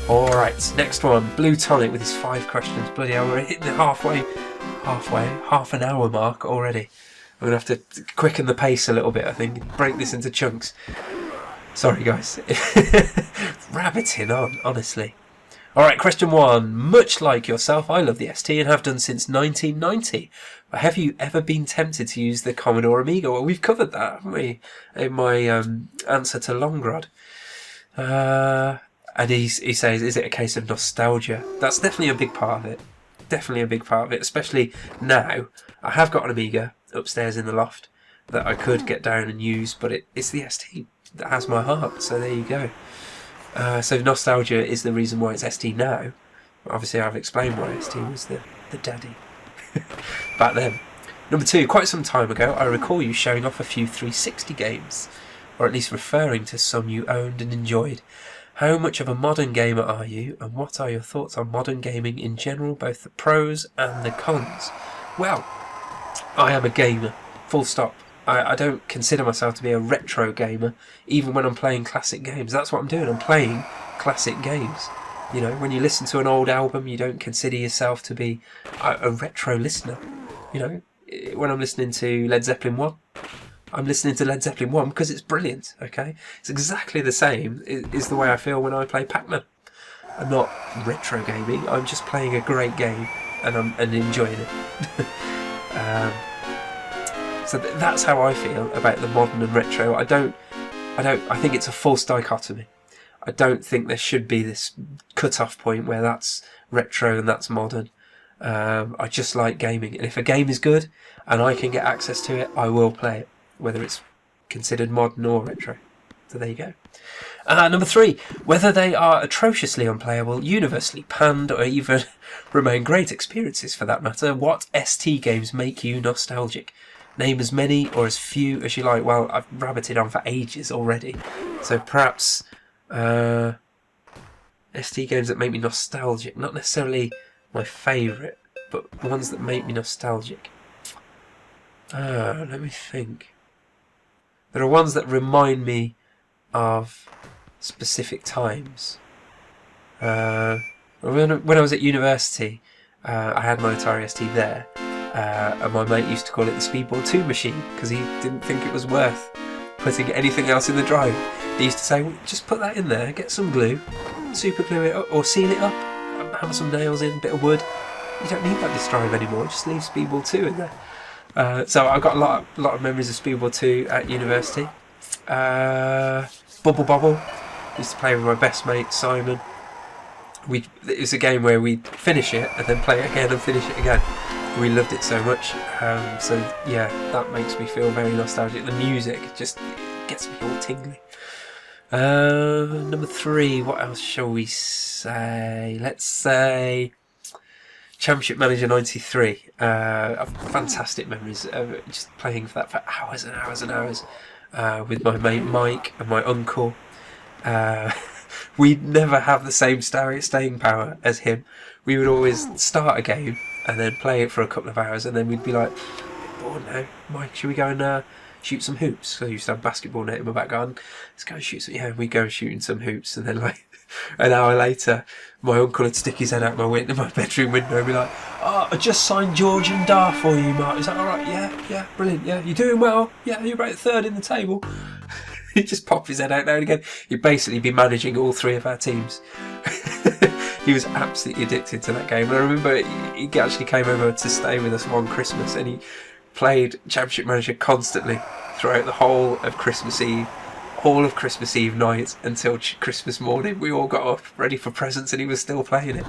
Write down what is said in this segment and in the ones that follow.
Alright, next one. Blue Tonic with his 5 questions. Bloody hell, we're hitting the half an hour mark already. I'm going to have to quicken the pace a little bit, I think. Break this into chunks. Sorry, guys. Rabbiting on, honestly. Alright, question 1. Much like yourself, I love the ST and have done since 1990. But have you ever been tempted to use the Commodore Amiga? Well, we've covered that, haven't we? In my answer to Longrod. And he says, is it a case of nostalgia? That's definitely a big part of it. Definitely a big part of it, especially now. I have got an Amiga upstairs in the loft that I could get down and use, but it's the ST that has my heart, so there you go. So nostalgia is the reason why it's ST now. Obviously I've explained why ST was the daddy back then. Number 2, quite some time ago I recall you showing off a few 360 games, or at least referring to some you owned and enjoyed. How much of a modern gamer are you, and what are your thoughts on modern gaming in general, both the pros and the cons? Well, I am a gamer, full stop. I don't consider myself to be a retro gamer, even when I'm playing classic games. That's what I'm doing, I'm playing classic games. You know, when you listen to an old album, you don't consider yourself to be a retro listener. You know, when I'm listening to Led Zeppelin 1, I'm listening to Led Zeppelin 1 because it's brilliant, okay? It's exactly the same is the way I feel when I play Pac-Man. I'm not retro gaming, I'm just playing a great game and enjoying it. So that's how I feel about the modern and retro. I think it's a false dichotomy. I don't think there should be this cut-off point where that's retro and that's modern. I just like gaming, and if a game is good and I can get access to it, I will play it, whether it's considered modern or retro. So there you go. Number 3, whether they are atrociously unplayable, universally panned, or even remain great experiences for that matter, what ST games make you nostalgic? Name as many or as few as you like. Well, I've rabbited on for ages already, so perhaps ST games that make me nostalgic, not necessarily my favourite, but ones that make me nostalgic. Let me think. There are ones that remind me of specific times. When I was at university, I had my Atari ST there, and my mate used to call it the Speedball 2 machine because he didn't think it was worth putting anything else in the drive. He used to say, well, just put that in there, get some glue, super glue it up, or seal it up, hammer some nails in, a bit of wood. You don't need that disk drive anymore, just leave Speedball 2 in there. So I've got a lot of memories of Speedball 2 at university. Bubble Bobble, used to play with my best mate Simon. It was a game where we'd finish it and then play it again and finish it again. We loved it so much. So yeah, that makes me feel very nostalgic. The music just gets me all tingly. Number 3, what else shall we say? Let's say Championship Manager 93. Fantastic memories of just playing for that for hours and hours and hours with my mate Mike and my uncle. We'd never have the same staying power as him. We would always start a game and then play it for a couple of hours, and then we'd be like, bored now, Mike, should we go and shoot some hoops? So I used to have a basketball net in my back garden. Let's go and shoot some. Yeah, we'd go shooting some hoops, and then like an hour later, my uncle would stick his head out my bedroom window and be like, "Oh, I just signed George and Dar for you, Mark. Is that all right? Yeah, brilliant. Yeah, you're doing well. Yeah, you're about 3rd in the table." He'd just pop his head out now and again. He'd basically be managing all 3 of our teams. He was absolutely addicted to that game. And I remember he actually came over to stay with us one Christmas, and he played Championship Manager constantly throughout the whole of Christmas Eve. All of Christmas Eve night until Christmas morning. We all got up ready for presents and he was still playing it.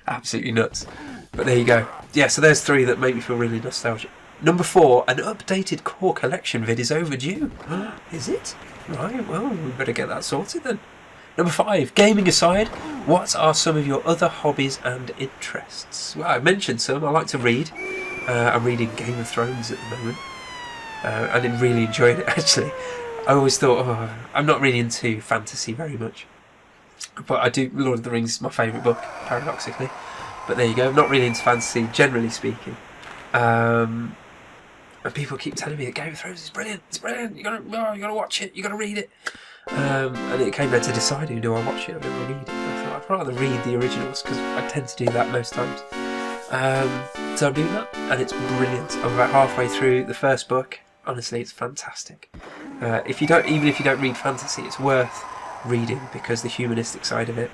Absolutely nuts. But there you go. Yeah, so there's 3 that make me feel really nostalgic. Number 4, an updated core collection vid is overdue. Is it? Right, well, we better get that sorted then. Number 5, gaming aside, what are some of your other hobbies and interests? Well, I mentioned some. I like to read. I'm reading Game of Thrones at the moment. I didn't really enjoy it, actually. I always thought, I'm not really into fantasy very much. But I do, Lord of the Rings is my favourite book, paradoxically. But there you go, I'm not really into fantasy, generally speaking. And people keep telling me that Game of Thrones is brilliant. It's brilliant. You gotta watch it. You gotta read it. And it came down to deciding, do I watch it or do I read it? I thought I'd rather read the originals because I tend to do that most times. So I'm doing that, and it's brilliant. I'm about halfway through the first book. Honestly, it's fantastic. Even if you don't read fantasy, it's worth reading because the humanistic side of it,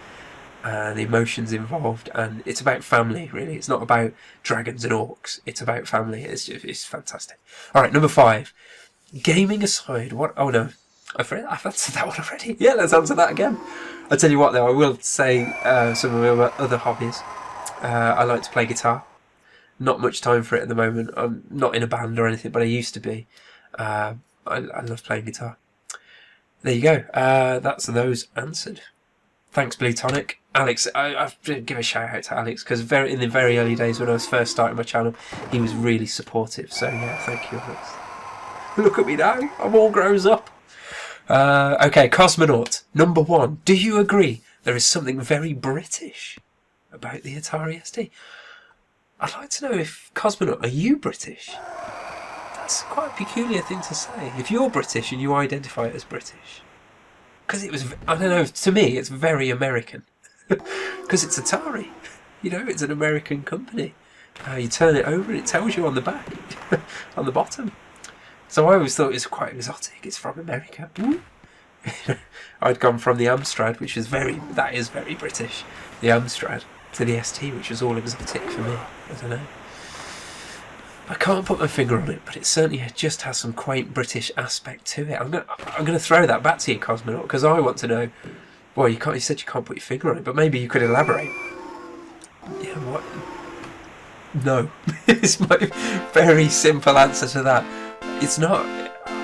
the emotions involved, and it's about family. Really, it's not about dragons and orcs. It's about family. It's fantastic. All right, number 5. Gaming aside, what? Oh no, I've answered that one already. Yeah, let's answer that again. I'll tell you what, though, I will say some of my other hobbies. I like to play guitar. Not much time for it at the moment. I'm not in a band or anything, but I used to be. I love playing guitar. There you go. That's those answered. Thanks, Blue Tonic. Alex, I have to give a shout out to Alex because in the very early days when I was first starting my channel, he was really supportive. So yeah, thank you, Alex. Look at me now. I'm all grown up. Okay, Cosmonaut. Number 1. Do you agree there is something very British about the Atari ST? I'd like to know if Cosmonaut, are you British? That's quite a peculiar thing to say. If you're British and you identify as British. Because it was, I don't know, to me it's very American. Because it's Atari. You know, it's an American company. You turn it over and it tells you on the back, on the bottom. So I always thought it was quite exotic. It's from America. I'd gone from the Amstrad, which is that is very British, the Amstrad, to the ST, which was all exotic for me. I don't know. I can't put my finger on it, but it certainly just has some quaint British aspect to it. I'm gonna throw that back to you, Cosmonaut, because I want to know. Well, you said you can't put your finger on it, but maybe you could elaborate. Yeah, what? No. It's my very simple answer to that. It's not.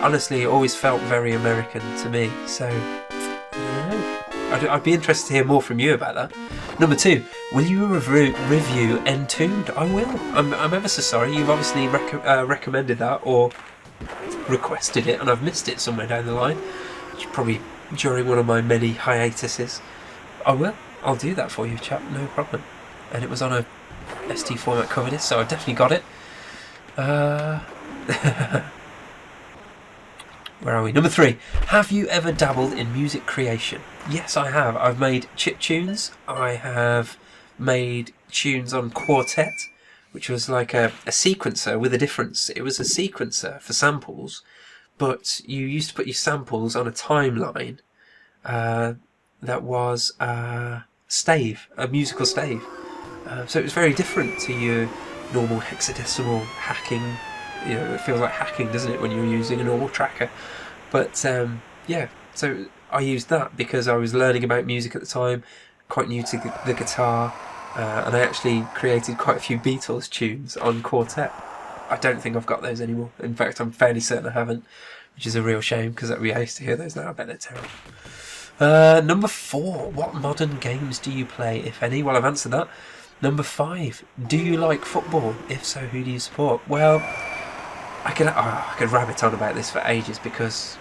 Honestly, it always felt very American to me. So, I don't know. I'd be interested to hear more from you about that. Number 2, will you review Entombed? I will. I'm ever so sorry. You've obviously recommended that or requested it, and I've missed it somewhere down the line. Probably during one of my many hiatuses. I will. I'll do that for you, chap. No problem. And it was on a ST format cover disc, so I've definitely got it. Where are we? Number 3. Have you ever dabbled in music creation? Yes, I have. I've made chiptunes. I have made tunes on Quartet, which was like a sequencer with a difference. It was a sequencer for samples, but you used to put your samples on a timeline that was a stave, a musical stave. So it was very different to your normal hexadecimal hacking. You know, it feels like hacking, doesn't it, when you're using a normal tracker? But yeah, so I used that because I was learning about music at the time, quite new to the guitar, and I actually created quite a few Beatles tunes on Quartet. I don't think I've got those anymore. In fact, I'm fairly certain I haven't, which is a real shame because I used to hear those now. I bet they're terrible. Number 4, what modern games do you play, if any? Well, I've answered that. Number 5, do you like football? If so, who do you support? Well, I could rabbit on about this for ages because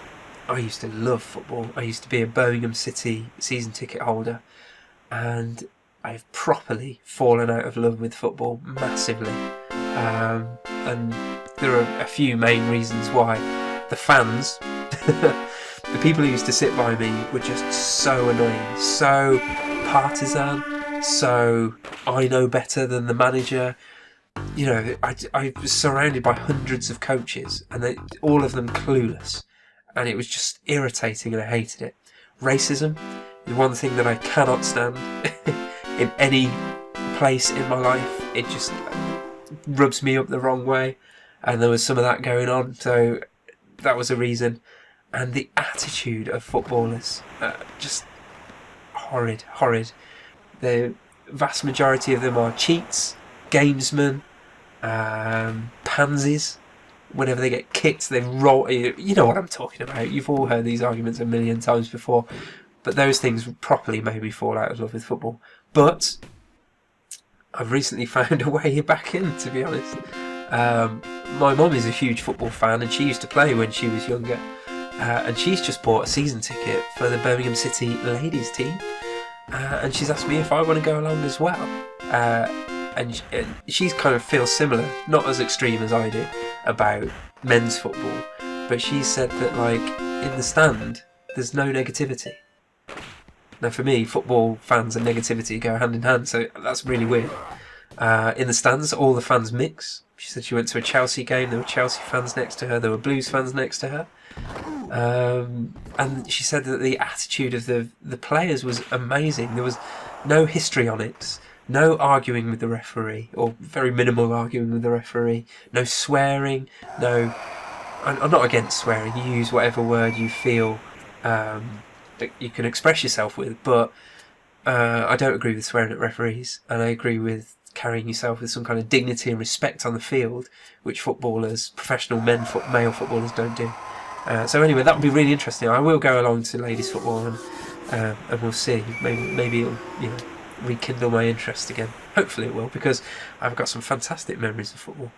I used to love football. I used to be a Birmingham City season ticket holder, and I've properly fallen out of love with football massively. And there are a few main reasons why. The fans, the people who used to sit by me were just so annoying, so partisan, so I know better than the manager. You know, I was surrounded by hundreds of coaches, and all of them clueless, and it was just irritating, and I hated it. Racism is one thing that I cannot stand in any place in my life. It just rubs me up the wrong way, and there was some of that going on, so that was a reason. And the attitude of footballers, just horrid. The vast majority of them are cheats, gamesmen, pansies. Whenever they get kicked, they roll. You know what I'm talking about. You've all heard these arguments a million times before. But those things properly made me fall out of love with football. But I've recently found a way back in, to be honest. My mum is a huge football fan, and she used to play when she was younger. And she's just bought a season ticket for the Birmingham City ladies team. And she's asked me if I want to go along as well. and she's kind of feels similar, not as extreme as I do, about men's football, but she said that like in the stand there's no negativity. Now for me, football fans and negativity go hand in hand, so that's really weird. In the stands, all the fans mix. She said she went to a Chelsea game, there were Chelsea fans next to her, there were Blues fans next to her. And she said that the attitude of the players was amazing. There was no history on it, no arguing with the referee, or very minimal arguing with the referee, no swearing, no... I'm not against swearing, you use whatever word you feel that you can express yourself with, but I don't agree with swearing at referees, and I agree with carrying yourself with some kind of dignity and respect on the field, which footballers, professional male footballers, don't do. So anyway, that would be really interesting. I will go along to ladies football and we'll see. Maybe it'll rekindle my interest again. Hopefully it will, because I've got some fantastic memories of football.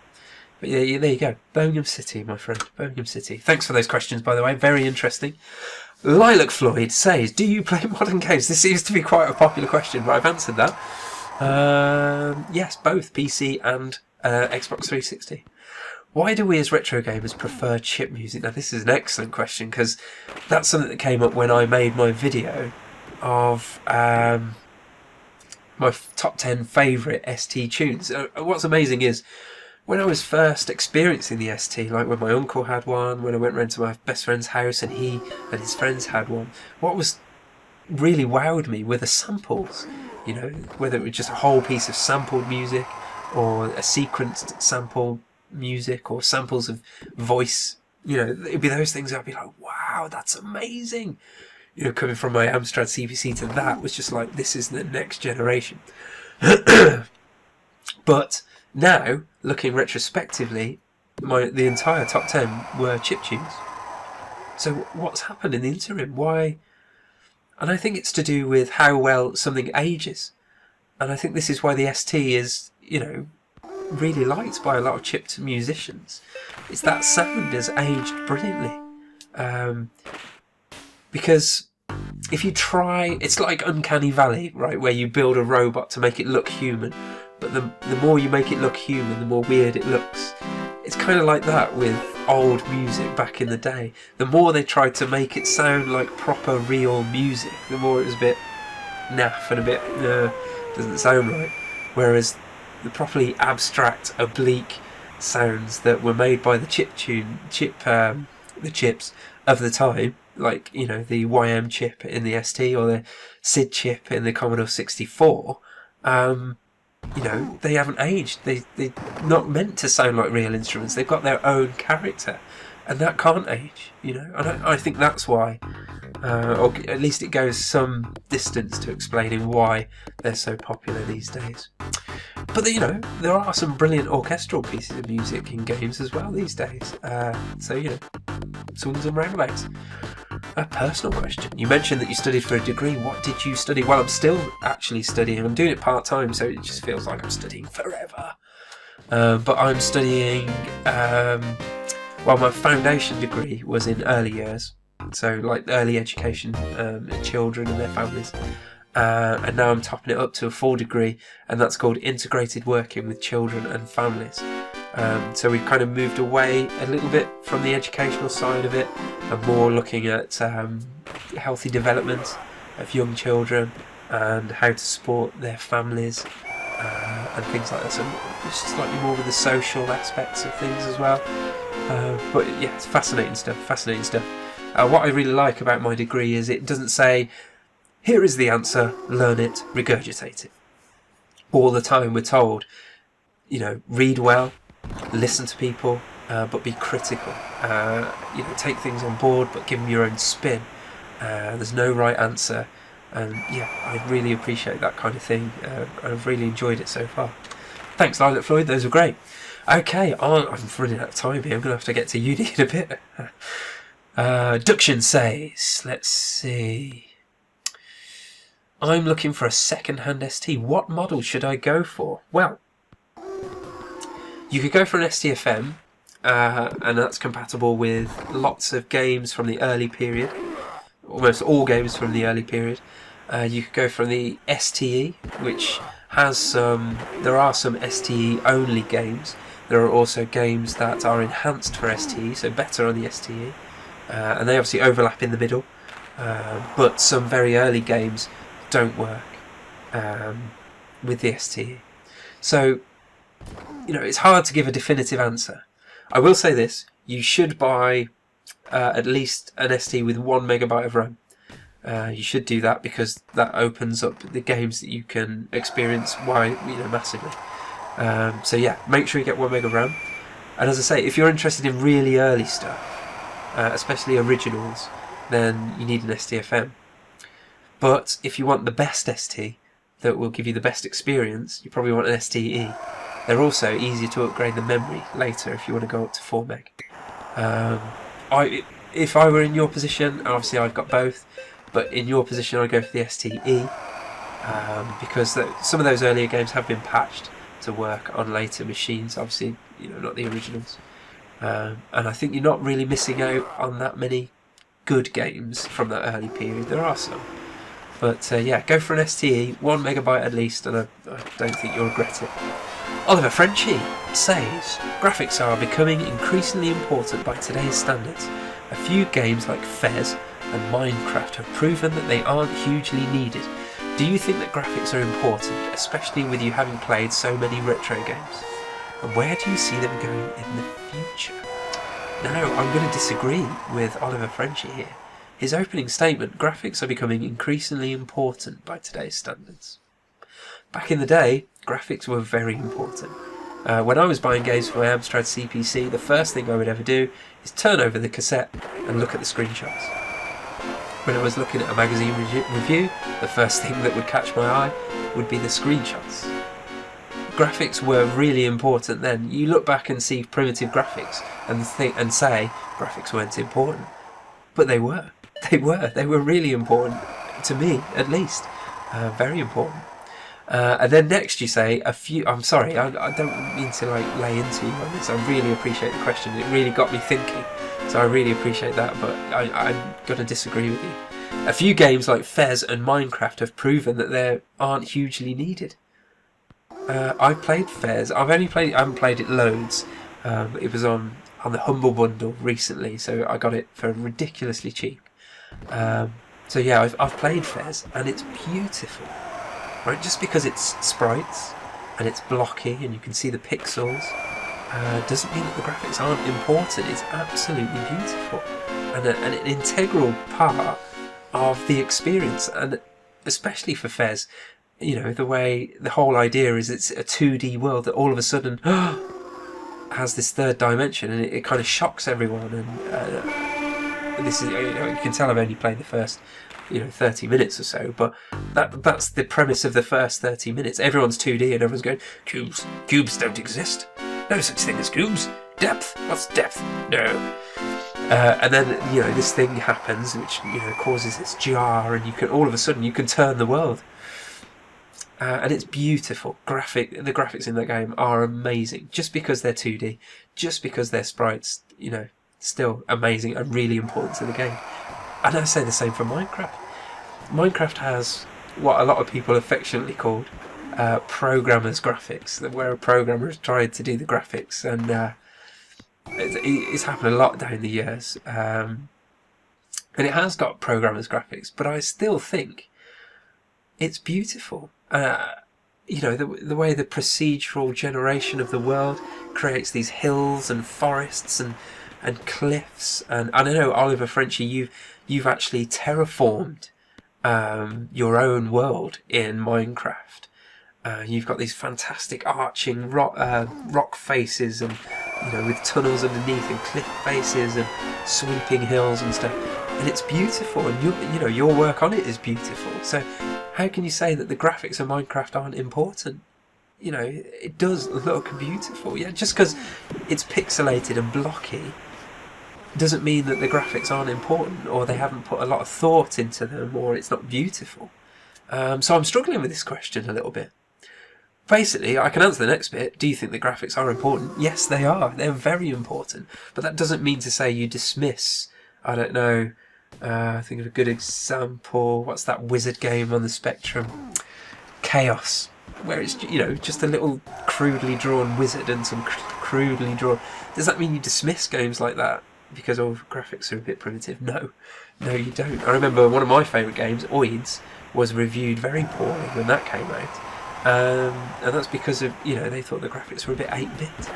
But yeah, there you go. Birmingham City, my friend. Birmingham City. Thanks for those questions, by the way. Very interesting. Lilac Floyd says, do you play modern games? This seems to be quite a popular question, but I've answered that. Yes, both PC and Xbox 360. Why do we as retro gamers prefer chip music? Now this is an excellent question, because that's something that came up when I made my video of my top 10 favourite ST tunes. What's amazing is, when I was first experiencing the ST, like when my uncle had one, when I went round to my best friend's house and he and his friends had one, what was really wowed me were the samples. You know, whether it was just a whole piece of sampled music, or a sequenced sample music, or samples of voice. You know, it'd be those things I'd be like, wow, that's amazing. You know, coming from my Amstrad CPC to that was just like, this is the next generation. But now, looking retrospectively, the entire top 10 were chiptunes. So what's happened in the interim? Why? And I think it's to do with how well something ages. And I think this is why the ST is, you know, really liked by a lot of chipped musicians. It's that sound has aged brilliantly. Because if you try, it's like Uncanny Valley, right, where you build a robot to make it look human, but the more you make it look human, the more weird it looks. It's kind of like that with old music back in the day. The more they tried to make it sound like proper real music, the more it was a bit naff and a bit doesn't sound right. Whereas the properly abstract, oblique sounds that were made by the the chips of the time, like, you know, the YM chip in the ST or the SID chip in the Commodore 64, you know, they haven't aged. They're not meant to sound like real instruments. They've got their own character, and that can't age, you know. And I think that's why, or at least it goes some distance to explaining why they're so popular these days. But, you know, there are some brilliant orchestral pieces of music in games as well these days. So, you know, swings and roundabouts. A personal question. You mentioned that you studied for a degree. What did you study? Well, I'm still actually studying. I'm doing it part-time, so it just feels like I'm studying forever. But I'm studying... well, my foundation degree was in early years. So, like, early education, children and their families. And now I'm topping it up to a full degree, and that's called Integrated Working with Children and Families. So we've kind of moved away a little bit from the educational side of it, and more looking at healthy development of young children and how to support their families and things like that. So it's slightly more with the social aspects of things as well. But yeah, it's fascinating stuff. What I really like about my degree is it doesn't say, here is the answer, learn it, regurgitate it. All the time we're told, you know, read well, listen to people, but be critical. You know, take things on board, but give them your own spin. There's no right answer. And yeah, I really appreciate that kind of thing. I've really enjoyed it so far. Thanks, Lilac Floyd, those were great. Okay, I'm running out of time here. I'm going to have to get to uni in a bit. Duction says, let's see... I'm looking for a second-hand ST. What model should I go for? Well, you could go for an STFM, and that's compatible with lots of games from the early period, almost all games from the early period. You could go for the STE, which has some. There are some STE only games. There are also games that are enhanced for STE, so better on the STE, and they obviously overlap in the middle. But some very early games don't work with the STE. So, it's hard to give a definitive answer. I will say this: you should buy at least an ST with 1 megabyte of RAM. You should do that because that opens up the games that you can experience massively. So yeah, make sure you get 1 meg of RAM. And as I say, if you're interested in really early stuff, especially originals, then you need an STFM. But if you want the best ST that will give you the best experience, you probably want an STE. They're also easier to upgrade the memory later if you want to go up to 4 meg. If I were in your position, obviously I've got both, but in your position I'd go for the STE, because some of those earlier games have been patched to work on later machines, obviously, not the originals. And I think you're not really missing out on that many good games from that early period. There are some. But yeah, go for an STE, 1 megabyte at least, and I don't think you'll regret it. Oliver Frenchy says, graphics are becoming increasingly important by today's standards. A few games like Fez and Minecraft have proven that they aren't hugely needed. Do you think that graphics are important, especially with you having played so many retro games? And where do you see them going in the future? Now, I'm going to disagree with Oliver Frenchy here. His opening statement, graphics are becoming increasingly important by today's standards. Back in the day, graphics were very important. When I was buying games for my Amstrad CPC, the first thing I would ever do is turn over the cassette and look at the screenshots. When I was looking at a magazine review, the first thing that would catch my eye would be the screenshots. Graphics were really important then. You look back and see primitive graphics and say graphics weren't important. But they were. They were really important, to me at least. Very important. And then next you say a few. I'm sorry, I don't mean to lay into you on this. I really appreciate the question. It really got me thinking. So I really appreciate that, but I'm going to disagree with you. A few games like Fez and Minecraft have proven that they aren't hugely needed. I played Fez. I haven't played it loads. It was on the Humble Bundle recently, so I got it for ridiculously cheap. So yeah, I've played Fez, and it's beautiful. Right, just because it's sprites and it's blocky and you can see the pixels doesn't mean that the graphics aren't important. It's absolutely beautiful and an integral part of the experience, and especially for Fez, the whole idea is it's a 2D world that all of a sudden has this third dimension, and it kind of shocks everyone. And this is, you can tell I've only played the first 30 minutes or so, but that's the premise of the first 30 minutes. Everyone's 2D and everyone's going, cubes don't exist, no such thing as cubes. Depth, what's depth? No. And then this thing happens which causes this jar, and all of a sudden you can turn the world, and it's beautiful. The graphics in that game are amazing, just because they're 2D, just because they're sprites, still amazing and really important to the game. And I say the same for Minecraft. Minecraft has what a lot of people affectionately called programmers graphics, where a programmer has tried to do the graphics, and it's happened a lot down the years, and it has got programmers graphics, but I still think it's beautiful. The way the procedural generation of the world creates these hills and forests and cliffs, and I don't know, Oliver Frenchy, you've actually terraformed your own world in Minecraft. You've got these fantastic arching rock faces, and with tunnels underneath, and cliff faces, and sweeping hills and stuff, and it's beautiful. And your work on it is beautiful. So how can you say that the graphics of Minecraft aren't important? It does look beautiful. Yeah, just because it's pixelated and blocky doesn't mean that the graphics aren't important, or they haven't put a lot of thought into them, or it's not beautiful. So I'm struggling with this question a little bit. Basically, I can answer the next bit. Do you think the graphics are important? Yes, they are. They're very important. But that doesn't mean to say you dismiss, I don't know, think of a good example. What's that wizard game on the Spectrum? Chaos. where it's, you know, just a little crudely drawn wizard and some crudely drawn... Does that mean you dismiss games like that because graphics are a bit primitive? No, you don't. I remember one of my favourite games, Oids, was reviewed very poorly when that came out, and that's because of, you know, they thought the graphics were a bit 8-bit,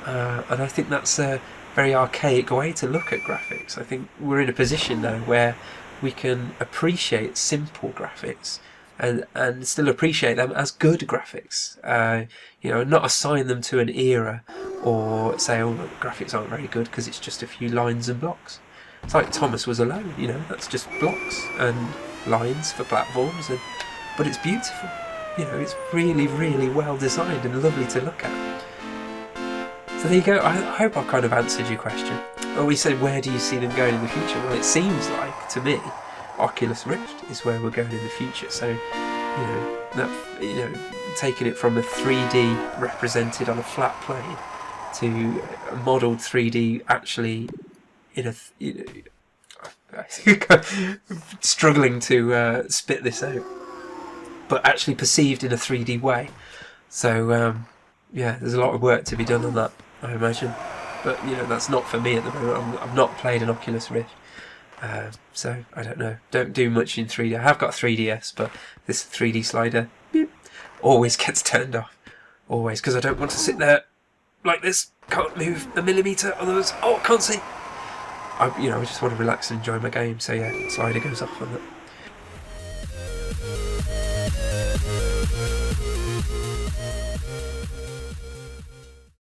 and I think that's a very archaic way to look at graphics. I think we're in a position now where we can appreciate simple graphics and still appreciate them as good graphics, you know, and not assign them to an era or say, oh, look, graphics aren't very good because it's just a few lines and blocks. It's like Thomas Was Alone, you know, that's just blocks and lines for platforms, but it's beautiful. You know, it's really, really well designed and lovely to look at. So there you go. I hope I kind of answered your question. Well, we said, where do you see them going in the future? Well, it seems like, to me, Oculus Rift is where we're going in the future. So, taking it from a 3D represented on a flat plane to a modelled 3D actually in a... struggling to spit this out, but actually perceived in a 3D way. So, there's a lot of work to be done on that, I imagine. But, you know, that's not for me at the moment. I've not played an Oculus Rift. So, I don't know. Don't do much in 3D. I have got a 3DS, but this 3D slider always gets turned off. Always. Because I don't want to sit there like this. Can't move a millimetre. Otherwise, can't see. I just want to relax and enjoy my game. So, yeah, slider goes off on that.